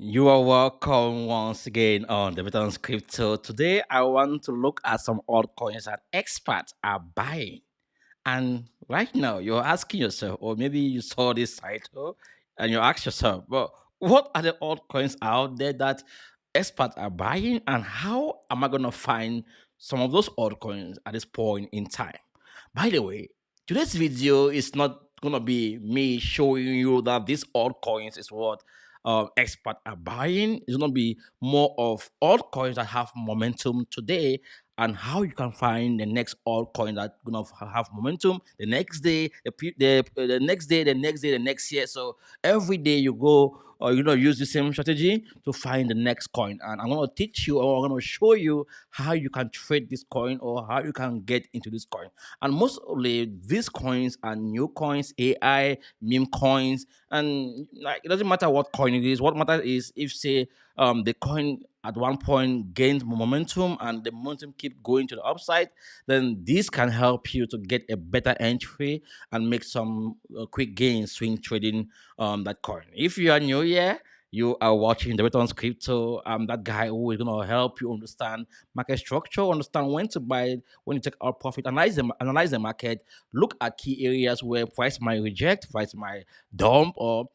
You are welcome once again on the BETONG Crypto. Today, I want to look at some altcoins that experts are buying. And right now, you're asking yourself, or maybe you saw this title and you ask yourself, well, what are the altcoins out there that experts are buying, and how am I going to find some of those altcoins at this point in time? By the way, today's video is not going to be me showing you that these altcoins is what experts are buying. It's going to be more of altcoins that have momentum today and how you can find the next altcoin that gonna have momentum the next day, the next day, the next day, the next year. So every day you go or use the same strategy to find the next coin. And I'm gonna teach you or I'm gonna show you how you can trade this coin or how you can get into this coin. And mostly these coins are new coins, AI, meme coins, and like it doesn't matter what coin it is. What matters is if say the coin at one point gains momentum and the momentum keep going to the upside, then this can help you to get a better entry and make some quick gains swing trading that coin. If you are new here, you are watching the Returns Crypto. I'm that guy who is gonna help you understand market structure, understand when to buy, when to take out profit, analyze the market, look at key areas where price might reject, price might dump, or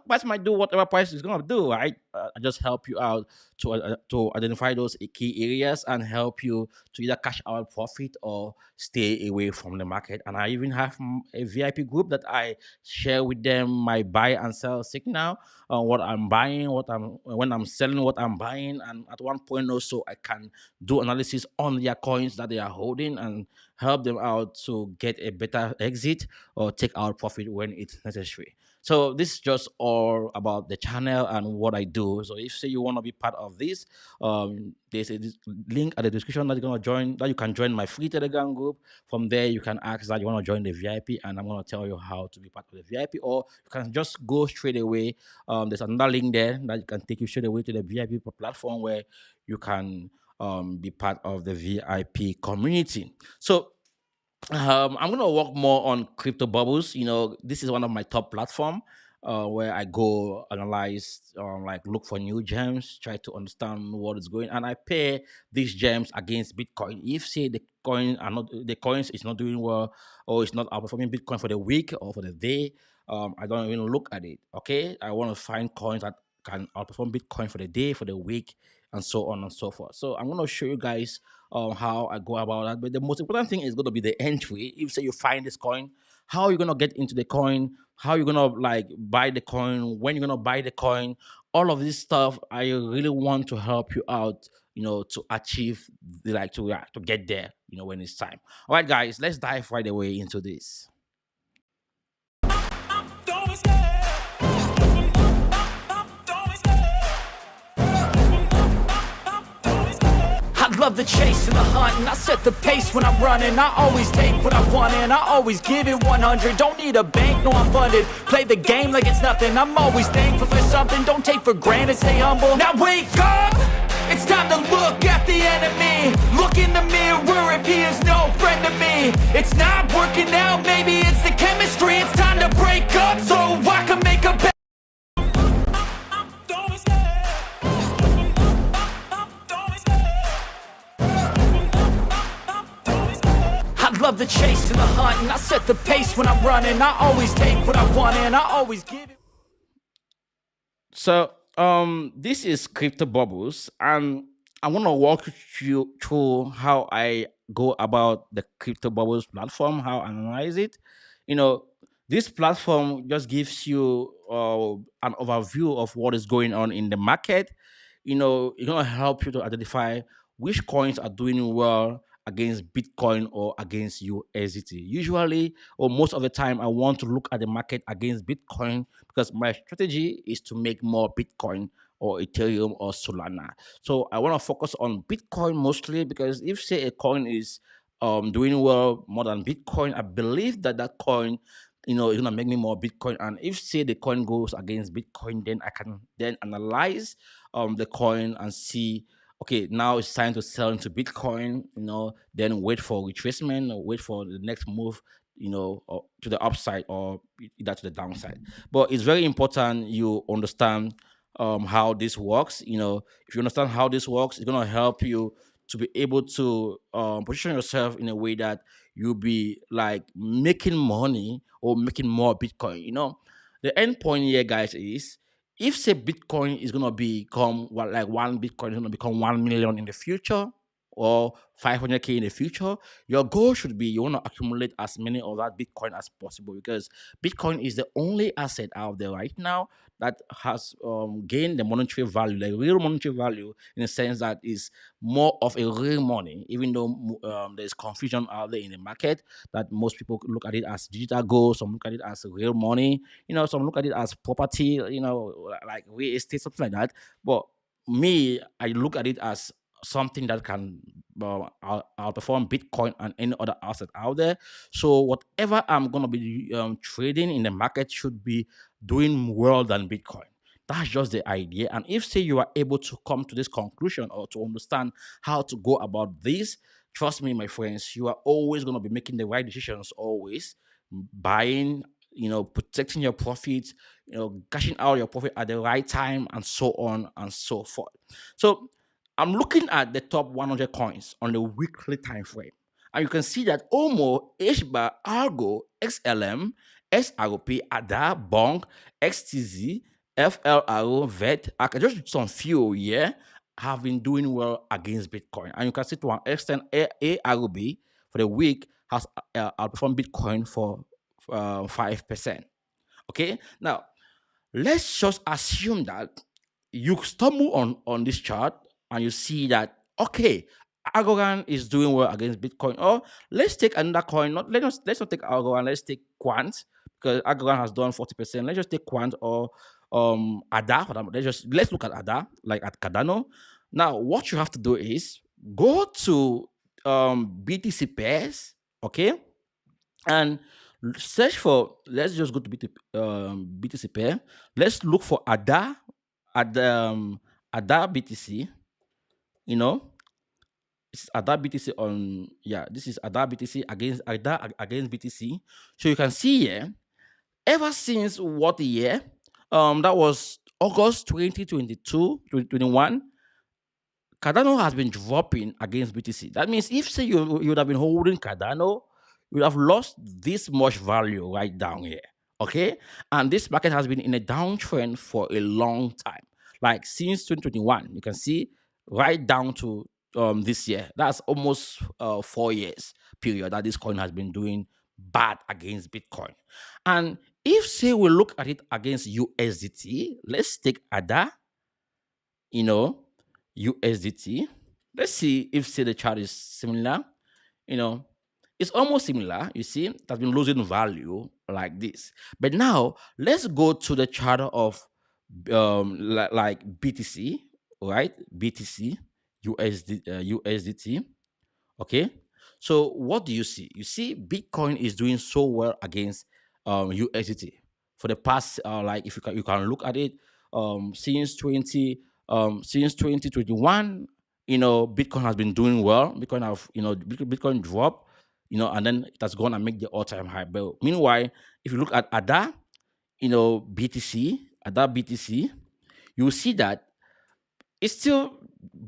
price might do whatever price is gonna do, right? I just help you out to identify those key areas and help you to either cash out profit or stay away from the market. And I even have a VIP group that I share with them my buy and sell signal, what I'm buying, what I'm when I'm selling, what I'm buying, and at one point also I can do analysis on their coins that they are holding and help them out to get a better exit or take out profit when it's necessary. So this is just all about the channel and what I do. So if say you want to be part of this, there's a link at the description that you're gonna join, that you can join my free Telegram group. From there, you can ask that you want to join the VIP, and I'm gonna tell you how to be part of the VIP, or you can just go straight away. There's another link there that can take you straight away to the VIP platform where you can be part of the VIP community. So I'm gonna work more on crypto bubbles. This is one of my top platform where I go analyze, like look for new gems, try to understand what is going, and I pair these gems against Bitcoin. If say the coins is not doing well or it's not outperforming Bitcoin for the week or for the day, I don't even look at it. Okay, I want to find coins that can outperform Bitcoin for the day, for the week, and so on and so forth. So I'm gonna show you guys how I go about that. But the most important thing is going to be the entry. If say you find this coin, how are you going to get into the coin? How are you going to like buy the coin? When you're going to buy the coin? All of this stuff, I really want to help you out. To achieve to get there. When it's time. All right, guys, let's dive right away into this. I love the chase and the hunt, and I set the pace when I'm running. I always take what I want and I always give it 100. Don't need a bank, no I'm funded. Play the game like it's nothing. I'm always thankful for something. Don't take for granted, stay humble. Now wake up! It's time to look at the enemy. Look in the mirror if he is no friend to me. It's not working out, maybe it's the chemistry. It's time to break up so I can make a better. I love the chase and the hunt, and I set the pace when I'm running. I always take what I want and I always give it. So this is crypto bubbles, and I want to walk you through how I go about the crypto bubbles platform, how I analyze it. You know, this platform just gives you an overview of what is going on in the market. It's gonna help you to identify which coins are doing well against Bitcoin or against USDT. Usually, or most of the time, I want to look at the market against Bitcoin because my strategy is to make more Bitcoin or Ethereum or Solana. So I want to focus on Bitcoin mostly because if say a coin is doing well more than Bitcoin, I believe that that coin is gonna make me more Bitcoin. And if say the coin goes against Bitcoin, then I can then analyze the coin and see, okay, now it's time to sell into Bitcoin, then wait for retracement or wait for the next move, or to the upside or either to the downside. But it's very important you understand how this works. If you understand how this works, it's gonna help you to be able to position yourself in a way that you'll be like making money or making more Bitcoin. The end point here, guys, is if say Bitcoin is gonna become what, like one Bitcoin is gonna become 1 million in the future, or 500K in the future, your goal should be you want to accumulate as many of that Bitcoin as possible, because Bitcoin is the only asset out there right now that has gained the monetary value, like real monetary value, in the sense that is more of a real money, even though there's confusion out there in the market that most people look at it as digital gold, some look at it as real money, some look at it as property, like real estate, something like that. But me, I look at it as something that can outperform Bitcoin and any other asset out there. So whatever I'm gonna be trading in the market should be doing well than Bitcoin. That's just the idea. And if say you are able to come to this conclusion or to understand how to go about this, trust me, my friends, you are always gonna be making the right decisions. Always buying, protecting your profits, cashing out your profit at the right time, and so on and so forth. So I'm looking at the top 100 coins on the weekly time frame, and you can see that Omo, HBAR, Argo, XLM, SRP, ADA, Bong, XTZ, FLRO, VET, just some few, yeah, have been doing well against Bitcoin. And you can see to an extent, ARB for the week has outperformed Bitcoin for 5%. Okay, now let's just assume that you stumble on this chart and you see that, okay, Algorand is doing well against Bitcoin. Or let's take another coin. Let's not take Algorand. Let's take Quant, because Algorand has done 40%. Let's just take Quant or Ada. Let's look at Ada, like at Cardano. Now, what you have to do is go to BTC pairs, okay, and search for. Let's just go to BTC pair. Let's look for Ada BTC. You know, it's Ada BTC on, yeah. This is Ada BTC against against BTC. So you can see here, ever since what year? That was August 2022, 2021. Cardano has been dropping against BTC. That means if say you would have been holding Cardano, you would have lost this much value right down here. Okay? And this market has been in a downtrend for a long time. Like since 2021, you can see right down to this year. That's almost 4 years period that this coin has been doing bad against Bitcoin. And if say we look at it against USDT, let's take ADA, you know, USDT. Let's see if say the chart is similar. You know, it's almost similar. You see, it has been losing value like this. But now let's go to the chart of like BTC, right? BTC, USDT. Okay. So what do you see? You see Bitcoin is doing so well against USDT for the past like, if you can look at it, since 2021, Bitcoin has been doing well. Bitcoin dropped, and then it has gone and make the all-time high. But meanwhile, if you look at ADA, BTC, you will see that it's still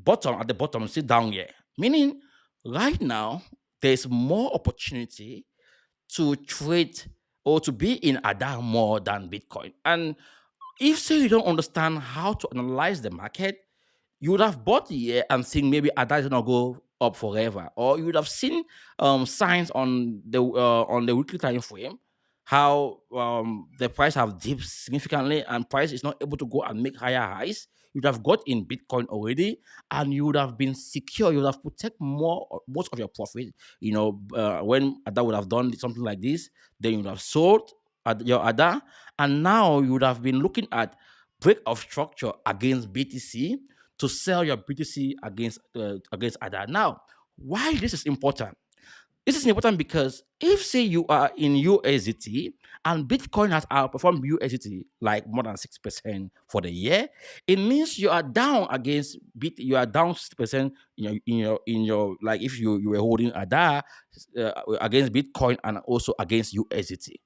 at the bottom, still down here. Meaning, right now, there's more opportunity to trade or to be in ADA more than Bitcoin. And if say you don't understand how to analyze the market, you would have bought here and think maybe ADA is gonna go up forever, or you would have seen signs on the weekly time frame how the price have dipped significantly and price is not able to go and make higher highs. You'd have got in Bitcoin already, and you would have been secure. You would have protect most of your profit. When ADA would have done something like this, then you would have sold your ADA, and now you would have been looking at break of structure against BTC to sell your BTC against ADA. Now, why this is important? This is important because if say you are in USDT and Bitcoin has outperformed USDT like more than 6% for the year, it means you are down against you are down 6% in your like, if you were holding ADA against Bitcoin and also against USDT.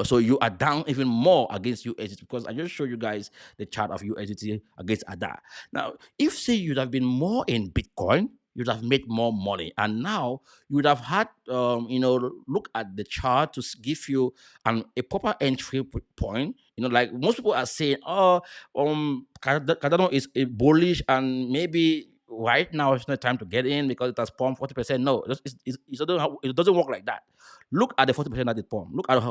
So you are down even more against USDT, because I just showed you guys the chart of USDT against ADA. Now, if say you'd have been more in Bitcoin, you'd have made more money, and now you would have had, look at the chart to give you a proper entry point. Like most people are saying, oh, Cardano is a bullish, and maybe right now it's not time to get in because it has pumped 40%. No, it doesn't work like that. Look at the 40% that it pumped. Look at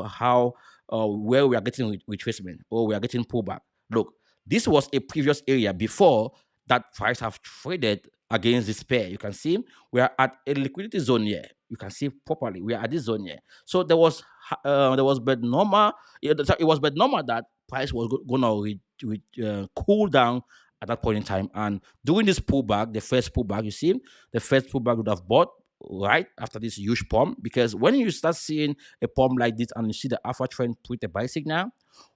where we are getting retracement, or we are getting pullback. Look, this was a previous area before that price have traded against this pair. You can see we are at a liquidity zone here. You can see properly we are at this zone here. So there was but normal. It was but normal that price was gonna cool down at that point in time. And during this pullback, the first pullback, you see, the first pullback would have bought right after this huge pump, because when you start seeing a pump like this and you see the alpha trend put a buy signal,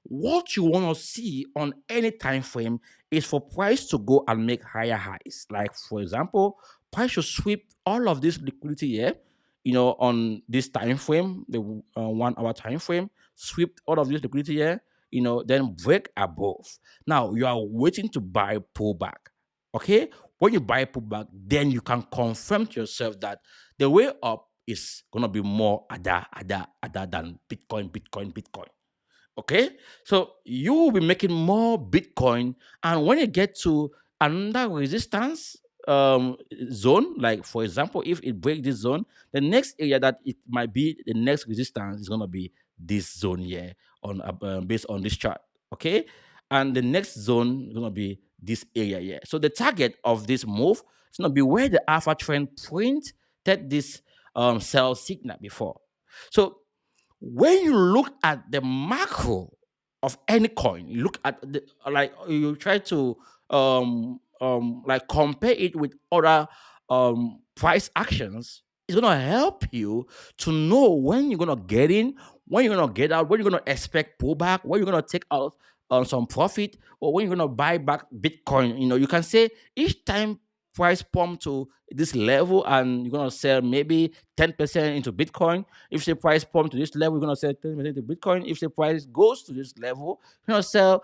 what you want to see on any time frame is for price to go and make higher highs. Like for example, price should sweep all of this liquidity here, on this time frame, the 1 hour time frame, sweep all of this liquidity here, then break above. Now you are waiting to buy pullback. Okay, when you buy pullback, then you can confirm to yourself that the way up is gonna be more ada than Bitcoin. Okay, so you will be making more Bitcoin, and when you get to another resistance zone, like for example, if it breaks this zone, the next area that it might be the next resistance is gonna be this zone here on based on this chart. Okay, and the next zone is gonna be this area here. So the target of this move is gonna be where the alpha trend printed this sell signal before. So when you look at the macro of any coin, you look at the, like, you try to like compare it with other price actions, it's gonna help you to know when you're gonna get in, when you're gonna get out, when you're gonna expect pullback, when you're gonna take out some profit, or when you're gonna buy back Bitcoin. You can say each time price pump to this level and you're gonna sell maybe 10% into Bitcoin. If the price pump to this level, you're gonna sell 10% into Bitcoin. If the price goes to this level, you're gonna sell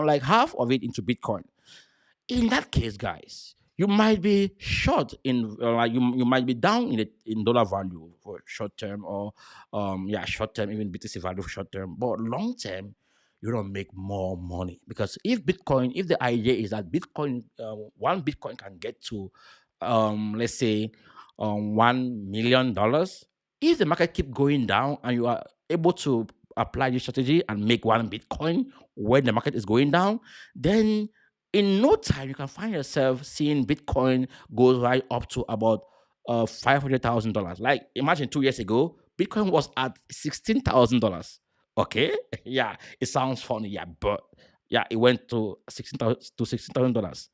like half of it into Bitcoin. In that case, guys, you might be short in like you might be down in dollar value for short term, or short term, even BTC value for short term, but long term you're gonna make more money. Because if the idea is that Bitcoin, one Bitcoin can get to let's say $1 million, if the market keep going down and you are able to apply this strategy and make one Bitcoin when the market is going down, then in no time you can find yourself seeing Bitcoin goes right up to about $500,000. Like imagine 2 years ago, Bitcoin was at $16,000. Okay, yeah, it sounds funny, yeah, but yeah, it went to $16,000.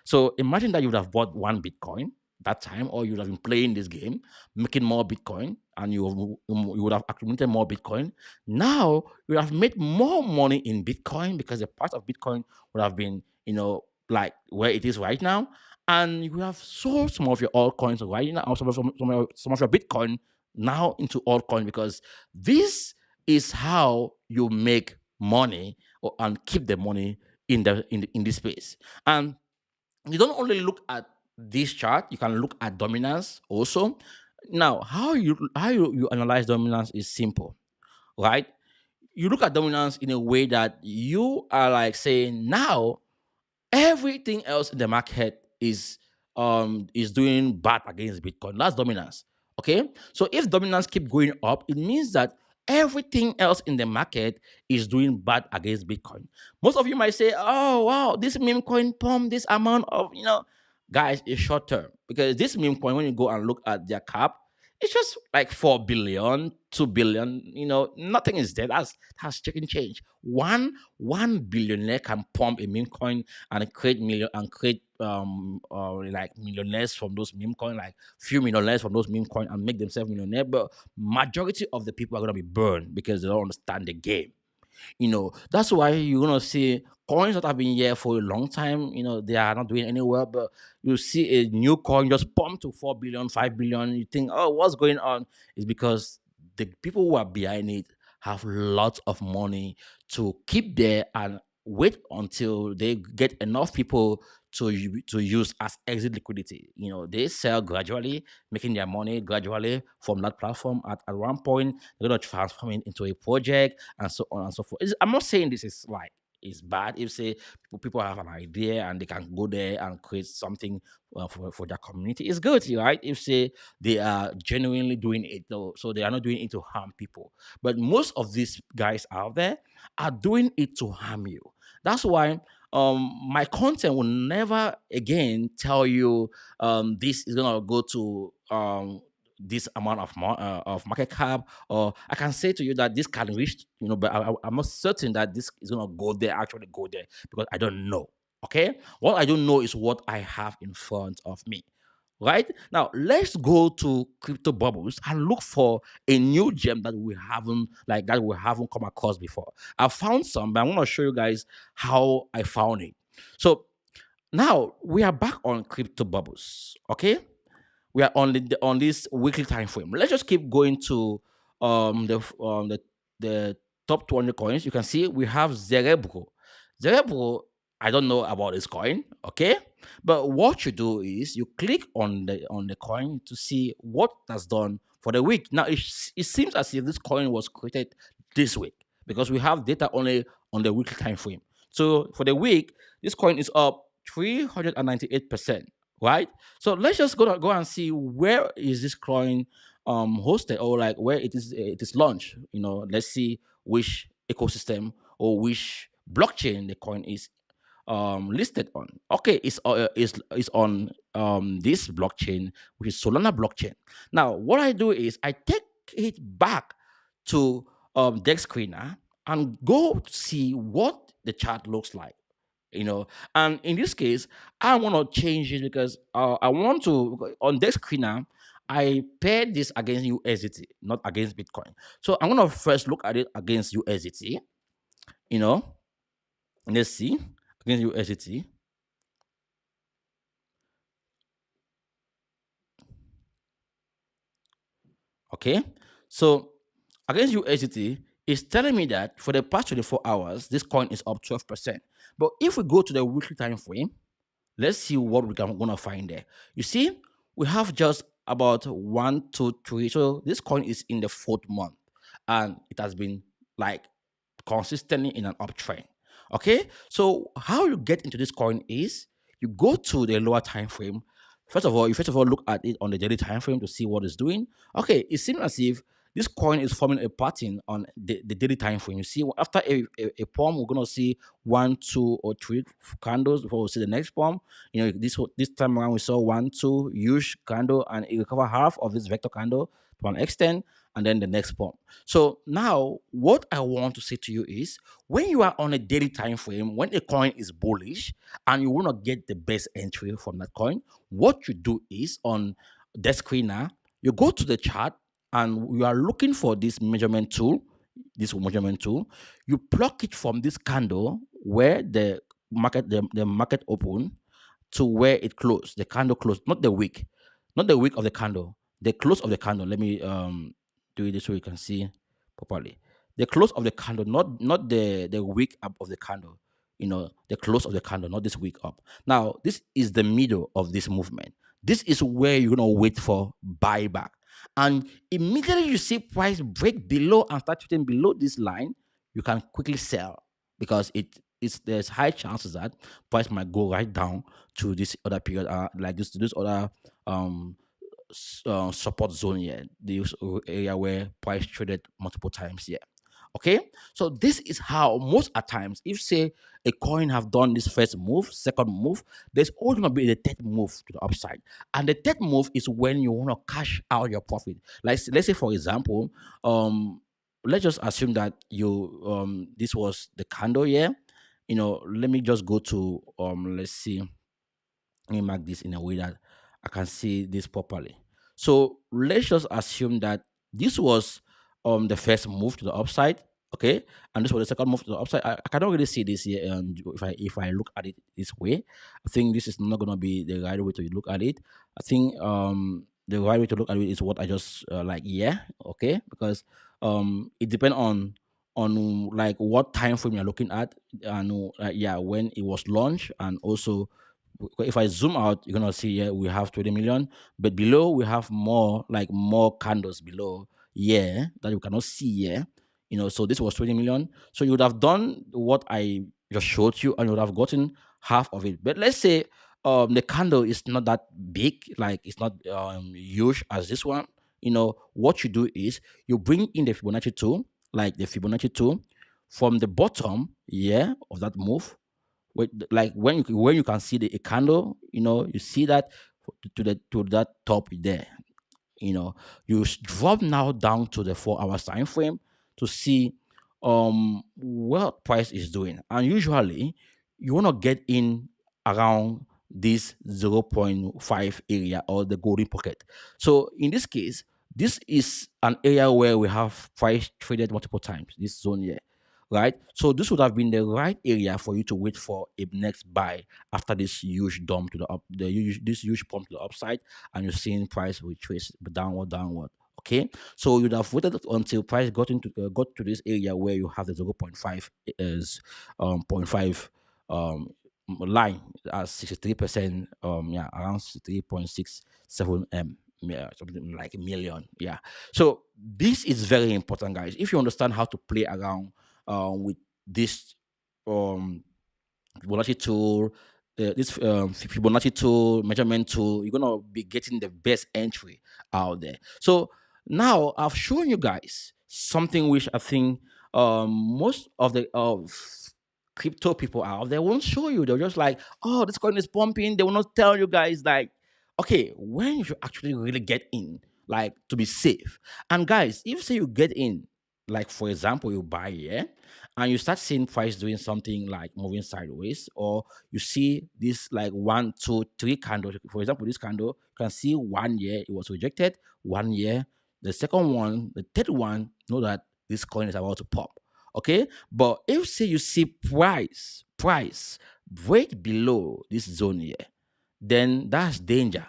So imagine that you would have bought one Bitcoin that time, or you would have been playing this game, making more Bitcoin, and you would have accumulated more Bitcoin. Now you have made more money in Bitcoin because the price of Bitcoin would have been, like where it is right now, and you have sold some of your altcoins right now, or some of your Bitcoin now into altcoin, because this is how you make money, and keep the money in this space. And you don't only look at this chart, you can look at dominance also. Now, how you analyze dominance is simple, right? You look at dominance in a way that you are like saying, now everything else in the market is doing bad against Bitcoin. That's dominance. Okay. So if dominance keep going up, it means that everything else in the market is doing bad against Bitcoin. Most of you might say, oh wow, this meme coin pump this amount of, guys, is short term, because this meme coin, when you go and look at their cap, it's just like 4 billion, 2 billion, nothing is there. That's chicken change. One billionaire can pump a meme coin and create like millionaires from those meme coin, like few millionaires from those meme coin, and make themselves millionaire. But majority of the people are gonna be burned because they don't understand the game. That's why you're gonna see coins that have been here for a long time, they are not doing any well, but you see a new coin just pump to 4 billion, 5 billion. You think, oh, what's going on? Is because the people who are behind it have lots of money to keep there and wait until they get enough people to use as exit liquidity. They sell gradually, making their money gradually from that platform. At one point, they're gonna transform it into a project and so on and so forth. I'm not saying this is like it's bad. If say people have an idea and they can go there and create something for their community, it's good, right? If say they are genuinely doing it though, so they are not doing it to harm people. But most of these guys out there are doing it to harm you. That's why my content will never again tell you this is gonna go to this amount of market cap, or I can say to you that this can reach, but I'm not certain that this is gonna go there, actually go there, because I don't know. Okay, what I don't know is what I have in front of me. Right now, let's go to crypto bubbles and look for a new gem that we haven't come across before. I found some, but I want to show you guys how I found it. So now we are back on crypto bubbles. Okay, we are on this weekly time frame. Let's just keep going to the top 200 coins. You can see we have Cerebro. Cerebro, I don't know about this coin, okay? But what you do is you click on the coin to see what that's done for the week. Now it seems as if this coin was created this week because we have data only on the weekly time frame. So for the week, this coin is up 398%, right? So let's just go and see where is this coin hosted, or like where it is launched. Let's see which ecosystem or which blockchain the coin is listed on. Okay, it's on this blockchain, which is Solana blockchain. Now, what I do is I take it back to Dex Screener and go see what the chart looks like. And in this case, I want to change it because I want to on Dex Screener. I pair this against USDT, not against Bitcoin. So I'm gonna first look at it against USDT. You know, let's see against USDT. Okay. So against USDT, it's telling me that for the past 24 hours, this coin is up 12%. But if we go to the weekly time frame, let's see what we're gonna find there. You see, we have just about 1, 2, 3. So this coin is in the fourth month, and it has been like consistently in an uptrend. Okay, so how you get into this coin is you go to the lower time frame. You first of all look at it on the daily time frame to see what it's doing. Okay, it seems as if this coin is forming a pattern on the daily time frame. You see, after a palm, we're gonna see 1, 2, or 3 candles before we see the next palm. This time around we saw 1, 2 huge candle, and it recover half of this vector candle to an extent, and then the next palm. So now, what I want to say to you is, when you are on a daily time frame, when a coin is bullish and you want to get the best entry from that coin, what you do is on the screener, you go to the chart and you are looking for this measurement tool. This measurement tool, you pluck it from this candle where the market open to where it closed, the candle closed, not the wick of the candle, the close of the candle. Let me do it so you can see properly. The close of the candle, not the wick up of the candle. The close of the candle, not this wick up. Now, this is the middle of this movement. This is where you're gonna wait for buyback, and immediately you see price break below and start trading below this line, you can quickly sell because there's high chances that price might go right down to this other period, like this other support zone here, this area where price traded multiple times here. Okay, so this is how most at times, if say a coin have done this first move, second move, there's always gonna be the third move to the upside, and the third move is when you want to cash out your profit. Like, let's say for example, let's just assume that you this was the candle here. Let me just go to let's see, let me mark this in a way that I can see this properly. So let's just assume that this was the first move to the upside, okay, and this was the second move to the upside. I cannot really see this here, and if I look at it this way, I think this is not gonna be the right way to look at it. I think the right way to look at it is what I just like here, okay, because It depends on like what time frame you're looking at, and yeah, when it was launched. And also, if I zoom out, you're gonna see here we have 20 million, but below we have more candles below, yeah, that you cannot see here. So this was 20 million. So you would have done what I just showed you, and you would have gotten half of it. But let's say the candle is not that big, like it's not huge as this one. What you do is you bring in the Fibonacci tool, like the Fibonacci tool, from the bottom, yeah, of that move. Like when you can see a candle, you see that to that top there. You drop now down to the 4 hours time frame to see what price is doing. And usually you want to get in around this zero point 0.5 area, or the golden pocket. So in this case, this is an area where we have price traded multiple times, this zone here, right? So this would have been the right area for you to wait for a next buy after this huge dump to the up, this huge pump to the upside, and you're seeing price retrace downward. Okay, so you'd have waited until price got to this area where you have the zero point 0.5 is point 0.5 line at 63%, yeah, around 63.67 yeah, something like a million. Yeah. So this is very important, guys. If you understand how to play around with this um Fibonacci tool, this Fibonacci tool, measurement tool, you're gonna be getting the best entry out there. So now I've shown you guys something which I think most of the crypto people out there won't show you. They're just like, oh, this coin is pumping. They will not tell you guys like, okay, when you actually really get in, like to be safe. And guys, if say you get in, like for example, you buy, yeah, and you start seeing price doing something like moving sideways, or you see this like 1 2 3 candle. For example, this candle, you can see 1 year it was rejected, 1 year, the second one, the third one, know that this coin is about to pop. Okay, but if say you see price break below this zone here, then that's danger.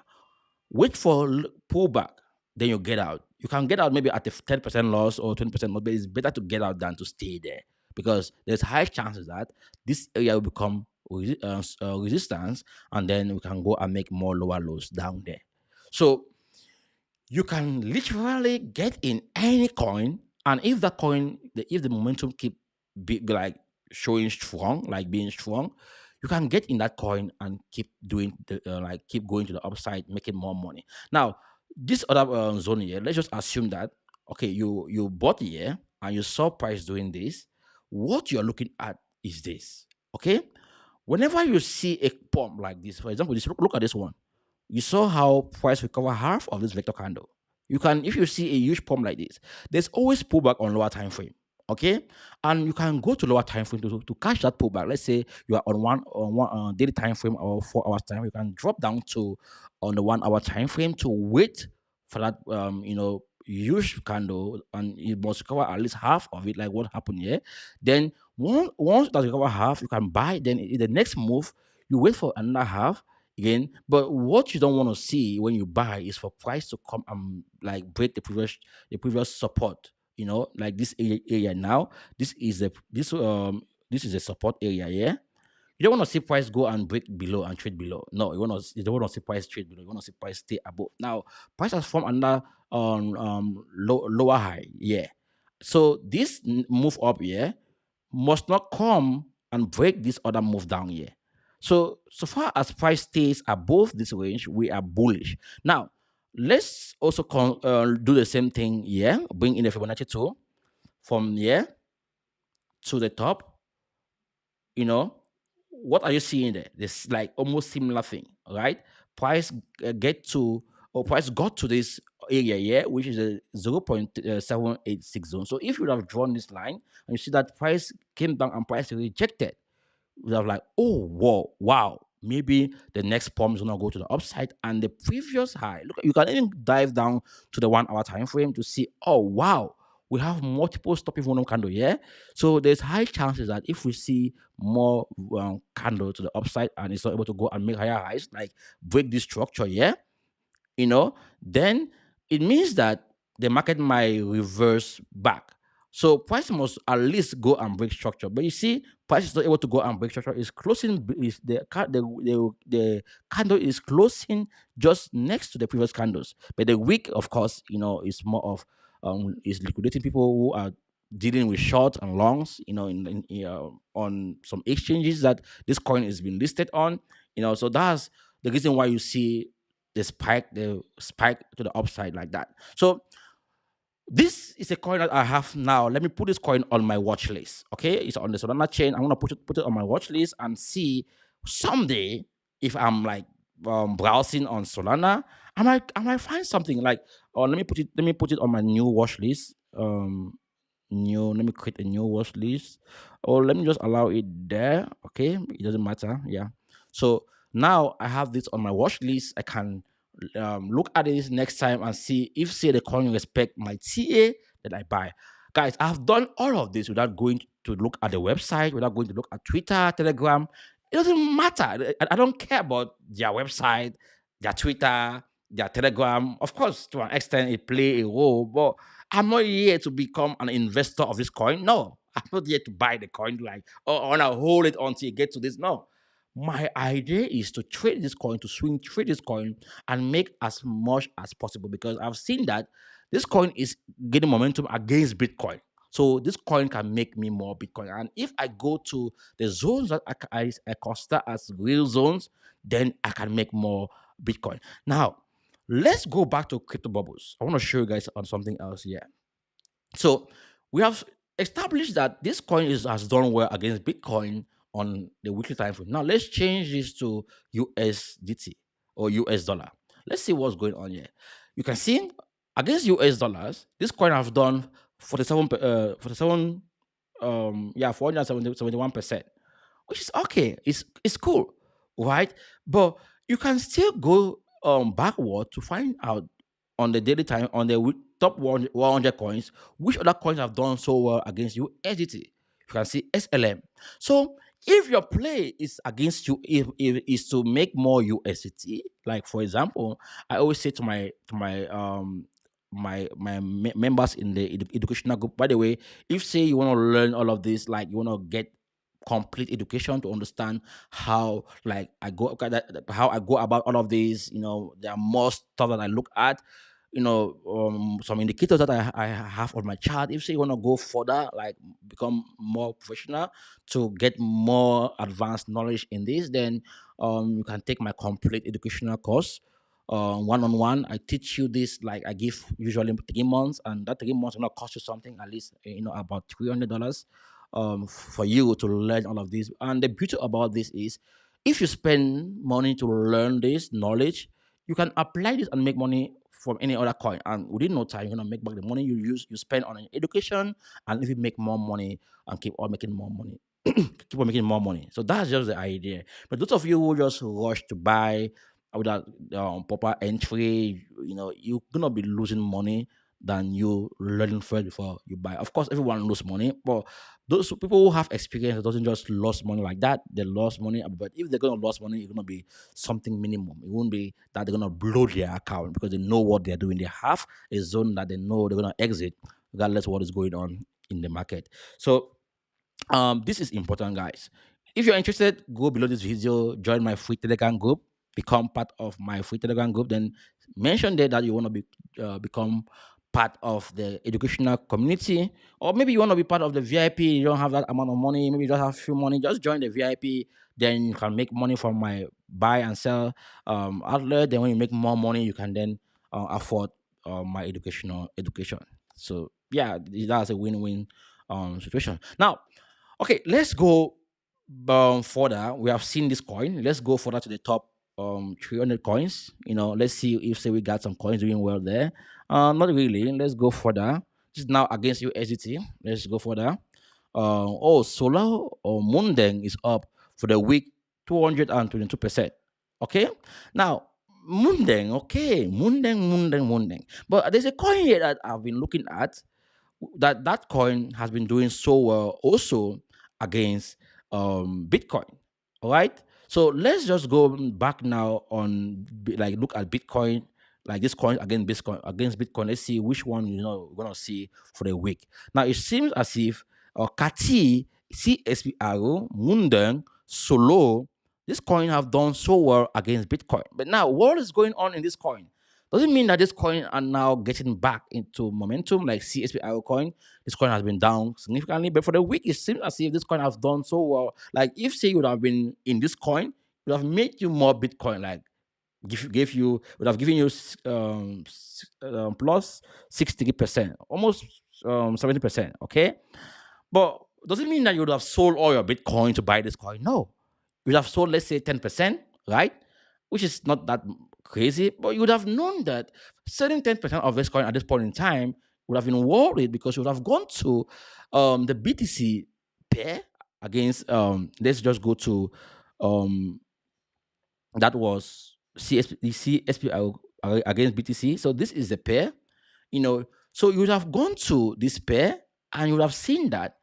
Wait for pullback, then you get out. You can get out maybe at a 10% loss or 20% loss, but it's better to get out than to stay there, because there's high chances that this area will become resistance, and then we can go and make more lower lows down there. So you can literally get in any coin, and if that coin, if the momentum keep big, like showing strong, like being strong, you can get in that coin and keep doing the like keep going to the upside, making more money. Now this other zone here, let's just assume that, okay, you bought here and you saw price doing this. What you're looking at is this. Okay, whenever you see a pump like this, for example, look at this one. You saw how price recover half of this vector candle. You can, if you see a huge pump like this, there's always pullback on lower time frame. Okay, and you can go to lower time frame to catch that pullback. Let's say you are on one daily time frame or 4 hours time. You can drop down to on the 1 hour time frame to wait for that huge candle, and it must recover at least half of it, like what happened here. Then once that recover half, you can buy. Then in the next move, you wait for another half again. But what you don't want to see when you buy is for price to come and like break the previous support. Like this area now. This is a support area. Yeah. You don't want to see price go and break below and trade below. No, you don't want to see price trade below. You want to see price stay above. Now, price has formed under lower high. Yeah. So this move up here must not come and break this other move down here. So far as price stays above this range, we are bullish. Now, let's also do the same thing here. Bring in the Fibonacci tool from here to the top. What are you seeing there? This like almost similar thing, right? Price price got to this area here, which is a 0.786 zone. So if you would have drawn this line and you see that price came down and price rejected, we have like, oh, whoa, wow. Maybe the next pump is gonna go to the upside, and the previous high. Look, you can even dive down to the 1 hour time frame to see, oh wow, we have multiple stopping volume candle here. So there's high chances that if we see more candle to the upside and it's not able to go and make higher highs, like break this structure here, then it means that the market might reverse back. So price must at least go and break structure. But you see, price is not able to go and break structure. Is closing is the candle is closing just next to the previous candles. But the wick, of course, is more of is liquidating people who are dealing with short and longs. On some exchanges that this coin has been listed on. So that's the reason why you see the spike to the upside like that. So this is a coin that I have now. Let me put this coin on my watch list. Okay, it's on the Solana chain. I'm gonna put it on my watch list and see someday if I'm like browsing on Solana, I might find something like. Oh, let me put it on my new watch list. New. Let me create a new watch list, or let me just allow it there. Okay, it doesn't matter. Yeah. So now I have this on my watch list. I can look at this next time and see if say the coin respect my TA that I buy. Guys, I've done all of this without going to look at the website, without going to look at Twitter, Telegram. It doesn't matter. I don't care about their website, their Twitter, their Telegram. Of course, to an extent, it play a role, but I'm not here to become an investor of this coin. No, I'm not here to buy the coin like, oh, I want to hold it until you get to this. No, my idea is to trade this coin, to swing trade this coin and make as much as possible because I've seen that this coin is getting momentum against Bitcoin. So this coin can make me more Bitcoin. And if I go to the zones that I consider as real zones, then I can make more Bitcoin. Now, let's go back to crypto bubbles. I want to show you guys on something else here. So we have established that this coin has done well against Bitcoin on the weekly time frame. Now let's change this to USDT or US dollar. Let's see what's going on here. You can see against US dollars, this coin has done 47 471%, which is okay. It's cool, right? But you can still go backward to find out on the daily time on the top 100 coins, which other coins have done so well against USDT. You can see SLM. So if your play is against you, if is to make more USDT, like for example, I always say to my members in the educational group. By the way, if say you want to learn all of this, like you want to get complete education to understand how like how I go about all of these. There are more stuff that I look at. Some indicators that I have on my chart. If say you want to go further, like become more professional to get more advanced knowledge in this, then you can take my complete educational course. One on one, I teach you this. Like I give usually 3 months, and that 3 months will not cost you something at least about $300 for you to learn all of this. And the beauty about this is, if you spend money to learn this knowledge, you can apply this and make money from any other coin. And within no time, you're gonna make back the money you spend on an education, and if you make more money and keep on making more money. Keep on making more money. So that's just the idea. But those of you who just rush to buy without proper entry, you're gonna be losing money than you learning first before you buy. Of course, everyone lose money, but those people who have experience doesn't just lose money like that. They lost money, but if they're gonna lose money, it's gonna be something minimum. It won't be that they're gonna blow their account because they know what they're doing. They have a zone that they know they're gonna exit, regardless of what is going on in the market. So this is important, guys. If you're interested, go below this video, join my free Telegram group, become part of my free Telegram group. Then mention there that you want to become part of the educational community, or maybe you want to be part of the VIP. You don't have that amount of money, maybe you don't have few money. Just join the VIP. Then you can make money from my buy and sell outlet. Then when you make more money, you can then afford my educational education. So yeah, that's a win-win situation. Now, okay, let's go further. We have seen this coin. Let's go further to the top 300 coins. Let's see if say we got some coins doing well there. Not really. Let's go further. This is now against USDT. Let's go further. Solar or Mundeng is up for the week 222%. Okay, now Mundeng. Okay, Mundeng. But there's a coin here that I've been looking at that coin has been doing so well also against Bitcoin. All right. So let's just go back now on like look at Bitcoin like this coin against Bitcoin. Let's see which one we're gonna see for the week. Now it seems as if Kati, CSPR, Mundeng, Solo, this coin have done so well against Bitcoin. But now what is going on in this coin? Doesn't mean that this coin are now getting back into momentum like CSPR coin. This coin has been down significantly, but for the week, it seems as if this coin has done so well. Like if say you would have been in this coin, it would have made you more Bitcoin. Like gave you would have given you plus 63%, almost 70%. Okay, but doesn't mean that you would have sold all your Bitcoin to buy this coin. No, you would have sold, let's say, 10%, right? Which is not that crazy, but you would have known that selling 10% of this coin at this point in time would have been worried because you would have gone to the BTC pair against, let's just go to, um, that was CSPL against BTC. So this is the pair, so you would have gone to this pair and you would have seen that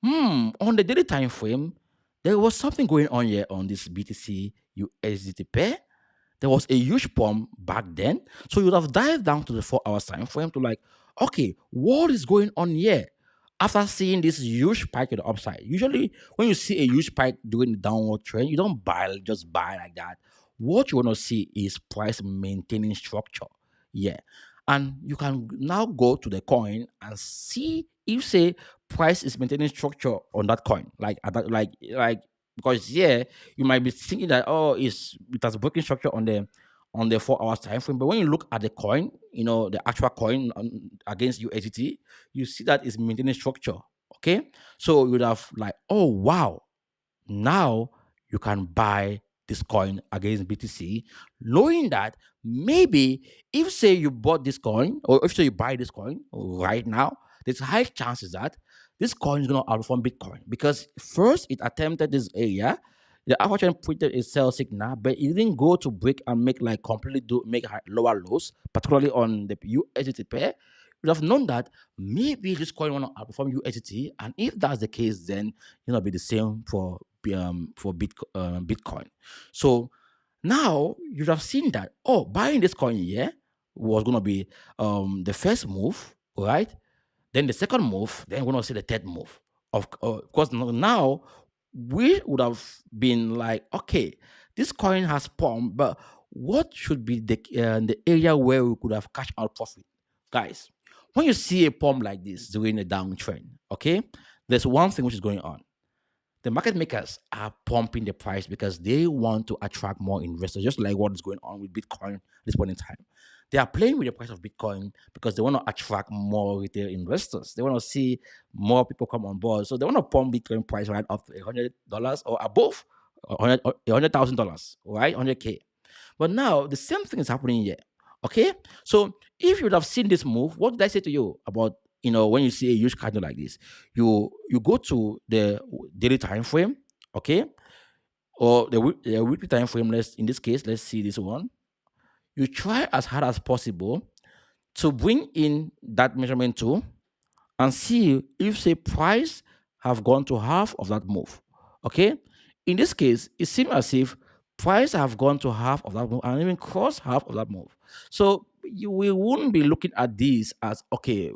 on the daily time frame, there was something going on here on this BTC USDT pair. There was a huge pump back then. So you would have dived down to the 4 hour time frame to like, okay, what is going on here? After seeing this huge spike to the upside, usually when you see a huge spike during the downward trend, you don't just buy like that. What you want to see is price maintaining structure. Yeah. And you can now go to the coin and see if say price is maintaining structure on that coin. Because yeah, you might be thinking that it has broken structure on the 4 hours time frame. But when you look at the coin, the actual coin against USDT, you see that it's maintaining structure. Okay. So you would have like, oh wow, now you can buy this coin against BTC, knowing that maybe if say you bought this coin or if say you buy this coin right now, there's high chances that this coin is going to outperform Bitcoin because first it attempted this area. The alpha chain printed a sell signal, but it didn't go to break and make like completely make lower lows, particularly on the USDT pair. You would have known that maybe this coin will not outperform USDT, and if that's the case, then be the same for Bitcoin. So now you'd have seen that buying this coin here was going to be the first move, right? Then the second move, then we're going to see the third move. Of course, now we would have been like, okay, this coin has pumped, but what should be the area where we could have cashed out profit, guys? When you see a pump like this during a downtrend, okay, there's one thing which is going on. The market makers are pumping the price because they want to attract more investors, just like what is going on with Bitcoin at this point in time. They are playing with the price of Bitcoin because they want to attract more retail investors. They want to see more people come on board. So they want to pump Bitcoin price right up to $100 or above, $100,000, right? 100K. But now the same thing is happening here. Okay. So if you would have seen this move, what did I say to you about when you see a huge candle like this? You go to the daily time frame, okay, or the weekly time frame. In this case, let's see this one. You try as hard as possible to bring in that measurement tool and see if say price have gone to half of that move. Okay. In this case, it seems as if price have gone to half of that move and even cross half of that move. So we wouldn't be looking at this as okay,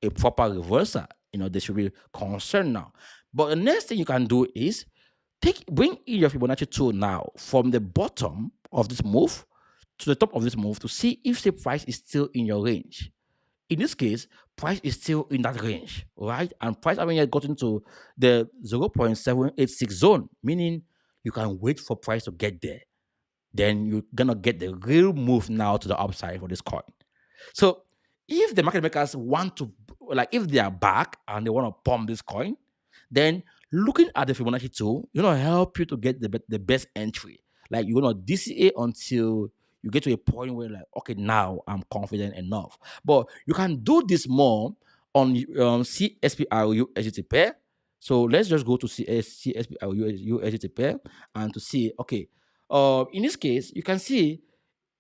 a proper reversal. They should be concerned now. But the next thing you can do is bring in your Fibonacci tool now from the bottom of this move to the top of this move to see if the price is still in your range. In this case, price is still in that range, right? And price haven't yet gotten to the 0.786 zone, meaning you can wait for price to get there. Then you're gonna get the real move now to the upside for this coin. So if the market makers want to, like, if they are back and they want to pump this coin, then looking at the Fibonacci tool, help you to get the best entry. Like you're gonna DCA until you get to a point where like, okay, now I'm confident enough. But you can do this more on CSPRU USDT pair. So let's just go to CSPRU USDT pair and to see, okay, in this case, you can see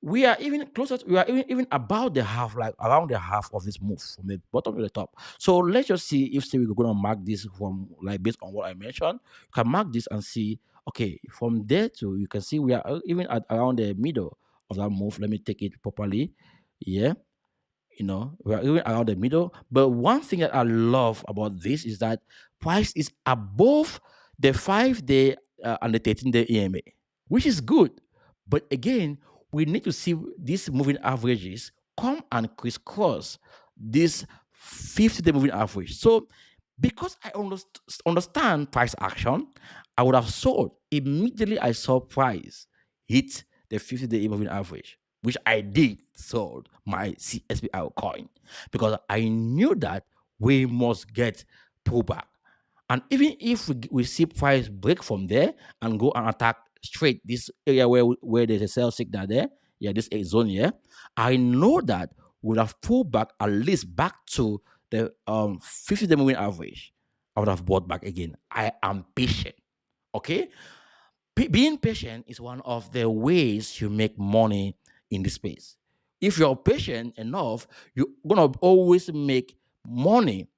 we are even closer we are even about the half, like around the half of this move from the bottom to the top. So let's just see if say we're gonna mark this from, like, based on what I mentioned. You can mark this and see, okay, from there to you can see we are even at around the middle of that move. Let me take it properly. Yeah, we're even around the middle. But one thing that I love about this is that price is above the 5 day and the 13-day EMA, which is good. But again, we need to see these moving averages come and crisscross this 50-day moving average. So because I understand price action, I would have sold immediately. I saw price hit the 50-day moving average, which I did sold my CSPR coin because I knew that we must get pullback. And even if we see price break from there and go and attack straight this area where there's a sell signal there, yeah, this zone here, I know that we'll have pulled back at least back to the 50-day moving average. I would have bought back again. I am patient. Okay, being patient is one of the ways you make money in this space. If you're patient enough, you're gonna always make money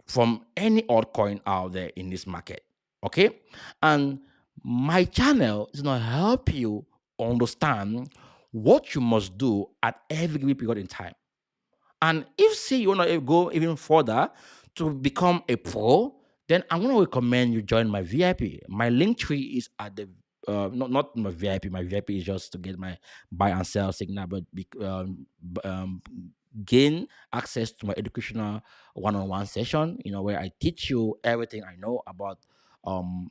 from any altcoin out there in this market. Okay, and my channel is gonna help you understand what you must do at every given period in time. And if say you want to go even further to become a pro, then I'm going to recommend you join my VIP. My link tree is at the not my VIP. My VIP is just to get my buy and sell signal, but gain access to my educational one-on-one session. Where I teach you everything I know about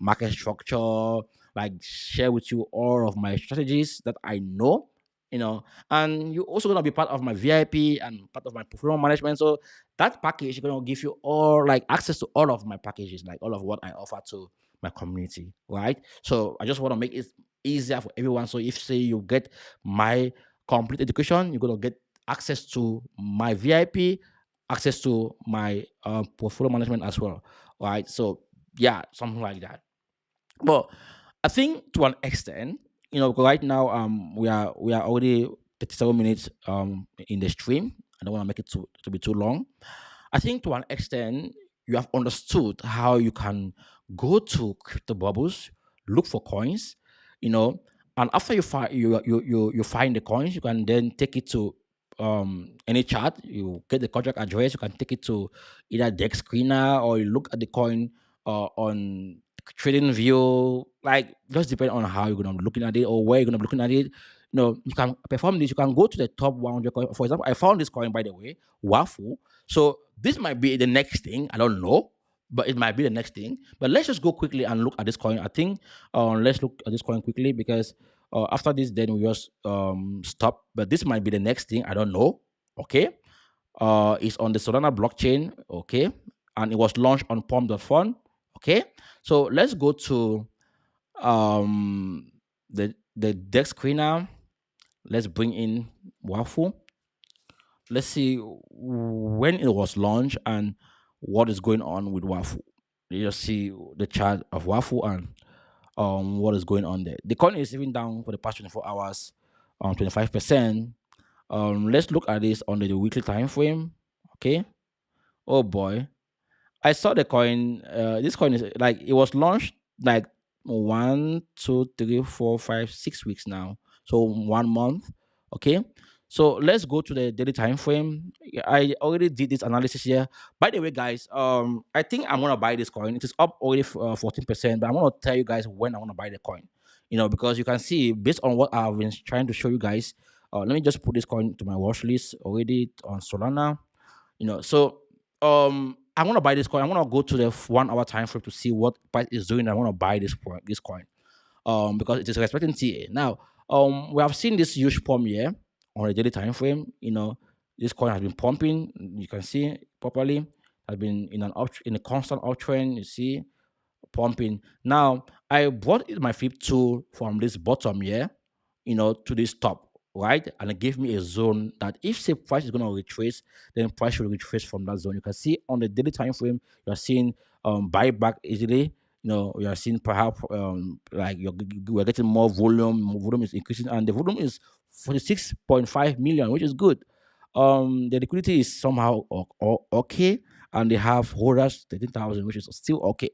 market structure, like share with you all of my strategies that I know. And you're also gonna be part of my VIP and part of my portfolio management. So that package is gonna give you all like access to all of my packages, like all of what I offer to my community, right? So I just want to make it easier for everyone. So if say you get my complete education, you're gonna get access to my VIP, access to my portfolio management as well, right? So yeah, something like that. But I think to an extent, right now we are already 37 minutes in the stream. I don't want to make it to be too long. I think to an extent you have understood how you can go to crypto bubbles, look for coins, you know, and after you find the coins, you can then take it to any chart. You get the contract address, you can take it to either deck screener or you look at the coin on trading view, like just depend on how you're gonna be looking at it or where you're gonna be looking at it. You can perform this. You can go to the top 100 coin. For example, I found this coin by the way, Wafu. So this might be the next thing. I don't know, but it might be the next thing. But let's just go quickly and look at this coin. I think let's look at this coin quickly because after this, then we just stop. But this might be the next thing. I don't know. Okay. It's on the Solana blockchain. Okay, and it was launched on Palm.fun. Okay, so let's go to um the deck screener. Let's bring in Wafu. Let's see when it was launched and what is going on with Wafu. You just see the chart of Wafu and what is going on there. The coin is even down for the past 24 hours, 25%. Let's look at this on the weekly time frame. Okay. Oh boy, I saw the coin. This coin is like it was launched like 1, 2, 3, 4, 5, 6 weeks now. So 1 month. Okay. So let's go to the daily time frame. Yeah, I already did this analysis here. By the way, guys, I think I'm gonna buy this coin. It is up already 14%, but I'm gonna tell you guys when I wanna buy the coin. Because you can see based on what I've been trying to show you guys. Let me just put this coin to my watch list already on Solana. So I want to buy this coin. I want to go to the 1 hour time frame to see what price is doing. I want to buy this coin because it is respecting TA. Now we have seen this huge pump here on a daily time frame. This coin has been pumping. You can see properly has been in a constant uptrend. You see pumping. Now I brought my flip tool from this bottom here, to this top, right? And it gave me a zone that if say price is going to retrace, then price should retrace from that zone. You can see on the daily time frame, you are seeing buyback easily. You are seeing perhaps like we're getting more volume. More volume is increasing, and the volume is 46.5 million, which is good. The liquidity is somehow okay, and they have holders 13,000, which is still okay.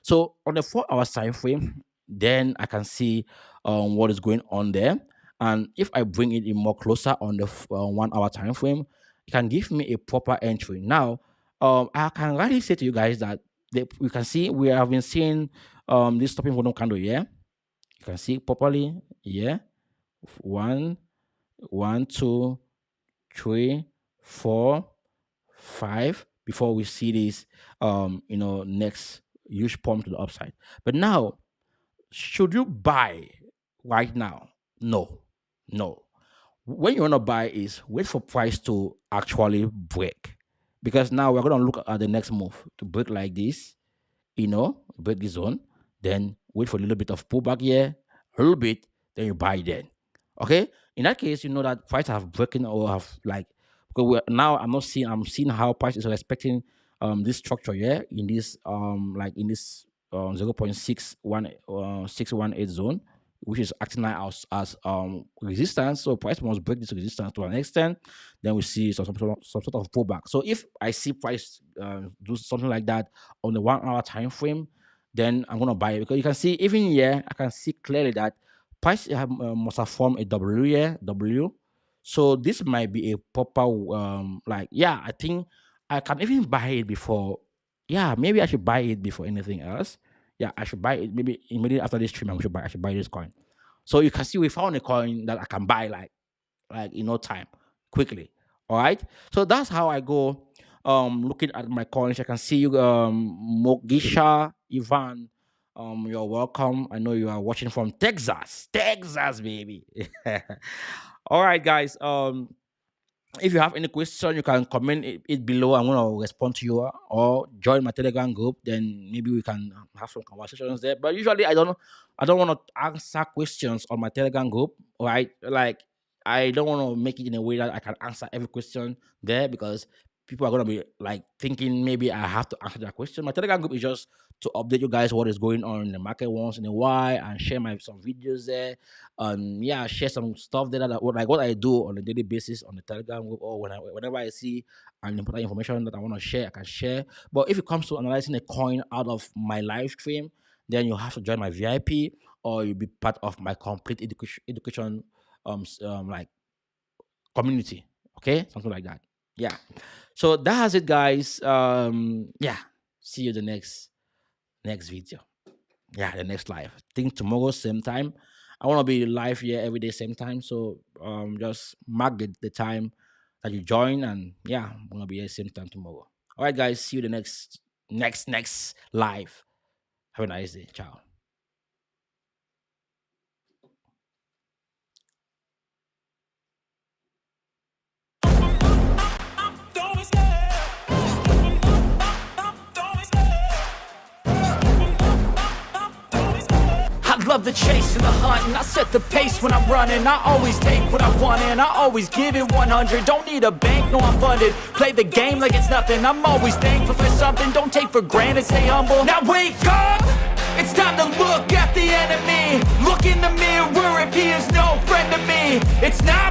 So on the 4 hour time frame, then I can see what is going on there. And if I bring it in more closer on the 1 hour time frame, it can give me a proper entry. Now, I can rightly say to you guys that we can see we have been seeing this stopping volume candle here. You can see properly here. One, one, two, three, four, five. Before we see this, next huge pump to the upside. But now, should you buy right now? No, no. When you want to buy is wait for price to actually break, because now we're going to look at the next move to break like this, break this zone, then wait for a little bit of pullback here, a little bit, then you buy then. Okay? In that case, you know that price have broken or have like, because now I'm seeing how price is respecting this structure here in this in this 0.618 zone, which is acting now as resistance. So price must break this resistance to an extent. Then we see some sort of pullback. So if I see price do something like that on the 1 hour time frame, then I'm gonna buy it, because you can see even here I can see clearly that price must have formed a W here, W. So this might be a proper I think I can even buy it before. Yeah, maybe I should buy it before anything else. Yeah, I should buy it maybe immediately after this stream. I should buy this coin. So you can see we found a coin that I can buy like in no time, quickly. All right. So that's how I go looking at my coins. I can see you Mogisha Ivan. You're welcome. I know you are watching from Texas. Texas, baby. All right, guys. If you have any question, you can comment it below. I'm gonna respond to you, or join my Telegram group. Then maybe we can have some conversations there. But usually, I don't want to answer questions on my Telegram group. Right? Like, I don't want to make it in a way that I can answer every question there, because people are gonna be like thinking maybe I have to answer that question. My Telegram group is just to update you guys what is going on in the market once in a while, and share some videos there, share some stuff there that like what I do on a daily basis on the Telegram group, or whenever I see an important information that I want to share, I can share. But if it comes to analyzing a coin out of my live stream, then you have to join my VIP, or you'll be part of my complete education like community. Okay, something like that. Yeah. So that's it, guys. See you the next video. Yeah, the next live. I think tomorrow same time. I want to be live here every day same time. So just mark the time that you join, and yeah, I'm gonna be here same time tomorrow. All right, guys. See you the next live. Have a nice day. Ciao. I love the chase and the hunt, and I set the pace when I'm running. I always take what I want, and I always give it 100. Don't need a bank, no, I'm funded. Play the game like it's nothing. I'm always thankful for something. Don't take for granted, stay humble. Now wake up! It's time to look at the enemy. Look in the mirror if he is no friend to me. It's not